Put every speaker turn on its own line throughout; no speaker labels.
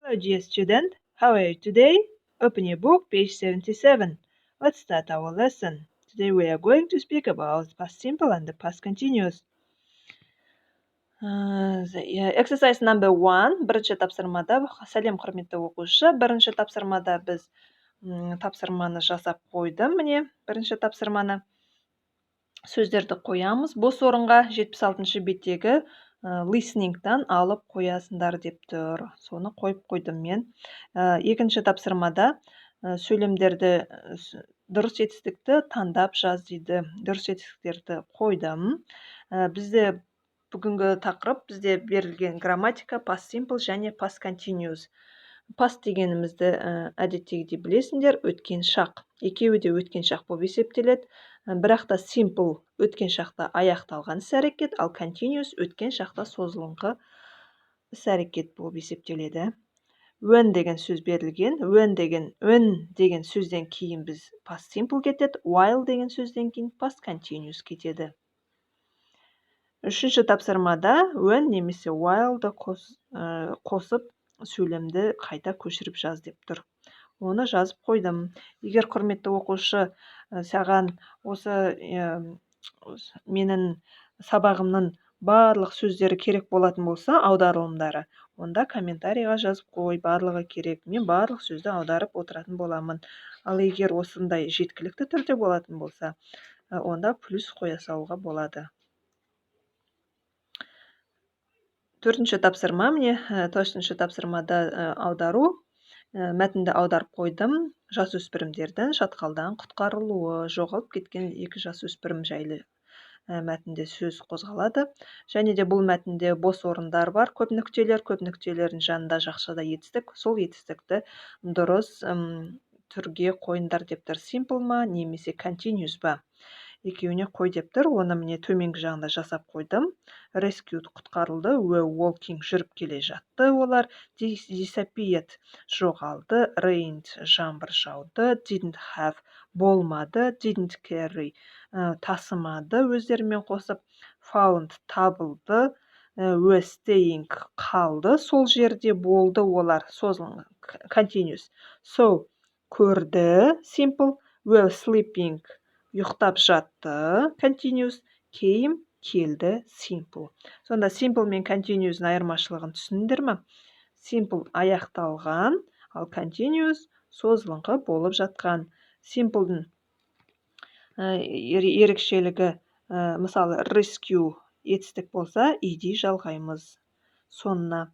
Hello, dear student. How are you today? Open your book, page 77. Let's start our lesson. Today we are going to speak about past simple and the past continuous. Exercise number 1. Бірінші тапсырмада, сәлем құрметті оқушы. Бірінші тапсырмада біз тапсырманы жасап қойдым. Міне, бірінші тапсырманы сөздерді қоямыз. Бос орынға 76-шы беттегі listening'тан алып қоясыңдар деп тұр. Соны қойып қойдым мен. Екінші тапсырмада сөйлемдерді дұрыс етістікті таңдап жаз дейді. Дұрыс етістіктерді қойдым. Бізде бүгінгі тақырып бізде берілген грамматика past simple және past continuous. Past дегенімізді әдеттегідей білесіңдер, өткен шақ. Екеуі де өткен шақ болып есептеледі. Бірақ та simple өткен шақта аяқталған іс-әрекет, ал continuous өткен шақта созылыңқы іс-әрекет болып есептеледі. When деген сөз берілген. When деген сөзден кейін біз past simple кетеді. While деген сөзден кейін past continuous кетеді. Үшінші тапсырмада when немесе while'ды қосып сөйлемді қайта көшіріп жаз деп тұр. Оны жазып қойдым. Егер құрметті оқушы саған осы менің сабағымның барлық сөздері керек болатын болса, аударылымдары, онда комментарийға жазып қой, барлығы керек. Мен барлық сөзді аударып отыратын боламын. Ал егер осындай жеткілікті түрде болатын болса, онда плюс қоя салуға болады. Төртінші тапсырма, міне, төртінші тапсырмада аудару. Мәтінді аударып қойдым. Жасөспірімдердің шатқалдан құтқарылуы, жоғалып кеткен екі жасөспірім жайлы мәтінде сөз қозғалады. Және де бұл мәтінде бос орындар бар, көп нүктелердің жанында жақшада етістік. Сол етістікті дұрыс түрге қойыңдар деп тұр. Simple ма, немесе continuous ба? Екеуіне қой деп тұр. Оны міне төменгі жағында жасап қойдым. Rescued құтқарылды, were walking жүріп келе жатты олар. Disappeared жоғалды, rained жаңбыр жауды, didn't have болмады, didn't carry тасымады өздерімен қосып, found табылды, were staying қалды, сол жерде болды олар, созылған continuous. So көрді, simple, were sleeping ұйықтап жатты, continuous, came келді, simple. Сонда simple мен continuous айырмашылығын түсіндіңдер ме? Simple аяқталған, ал continuous созылыңқы болып жатқан. Simple'дың ерекшелігі, мысалы rescue етістік болса, ed жалғаймыз сонына.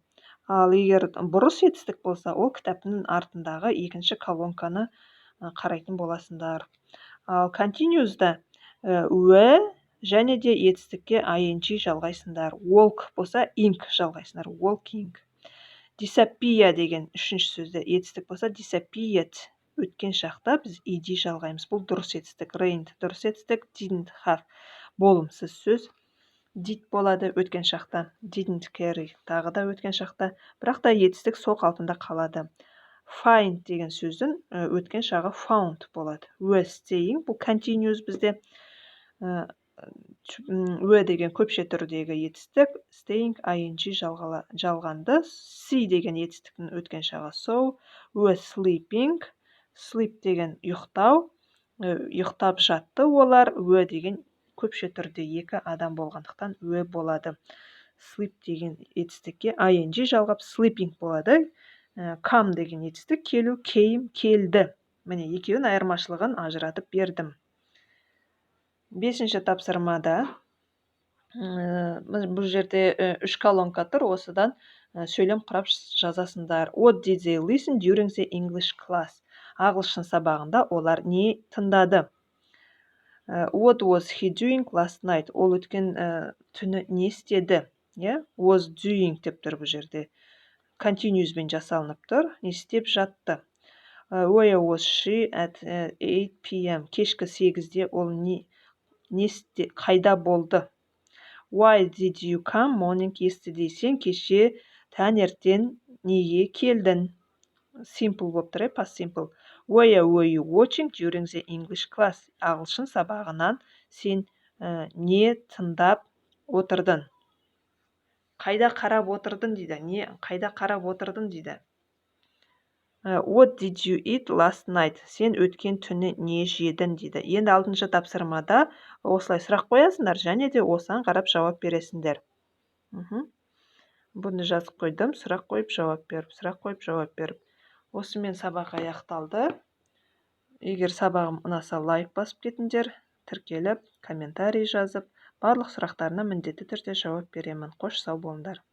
Ал егер бұрыс етістік болса, ол кітаптың артындағы екінші колонканы қарайтын боласыңдар. Ал continuous'да және де етістікке ing жалғайсыңдар. Walk болса, ing жалғайсыңдар. Walking. Disappear деген үшінші сөзді етістік болса, disappeared өткен шақта біз ed жалғаймыз. Бұл дұрыс етістік. Rained дұрыс етістік. Didn't have болымсыз сөз. Did болады өткен шақта. Didn't carry тағы да өткен шақта. Бірақ та етістік сол қалпында қалады. Find деген сөздің өткен шағы found болады. Were staying бұл continuous бізде. Were деген көпше түрдегі етістік. Staying ing жалғанды. See деген етістіктің өткен шағы so. Were sleeping. Sleep деген ұйықтау. Ұйықтап жатты олар. Were деген көпше түрде екі адам болғандықтан were болады. Sleep деген етістікке ing жалғап sleeping болады. Come деген етістік келу, came келді. Міне екеуін айырмашылығын ажыратып бердім. Бесінші тапсырмада бұл жерде 3 колонка тұр, осыдан сөйлем құрап жазасыңдар. What did they listen during the English class? Ағылшын сабағында олар не тыңдады? What was he doing last night? Ол өткен түні не істеді? Was doing деп тұр бұл жерде. Continuous бен жасалынып тұр. Не істеп жатты? Where was she at 8 p.m. Кешкі 8-де ол қайда болды? Why did you come morning yesterday? Сен кеше таңертең неге келдің? Simple болып тұр, past simple. Where were you watching during the English class? Ағылшын сабағынан сен не тыңдап отырдың? Қайда қарап отырдың дейді. Не қайда қарап отырдың дейді. What did you eat last night? Сен өткен түні не жедің дейді. Енді 6-шы тапсырмада осылай сұрақ қоясыңдар, және де осыған қарап жауап бересіңдер. Бұны жазып қойдым, сұрақ қойып жауап беріп, сұрақ қойып жауап беріп. Осымен сабақ аяқталды. Егер сабағым ұнаса, лайк басып кетіңдер, тіркеліп, комментарий жазып, барлық сұрақтарына міндетті түрде жауап беремін. Қош сау болыңдар.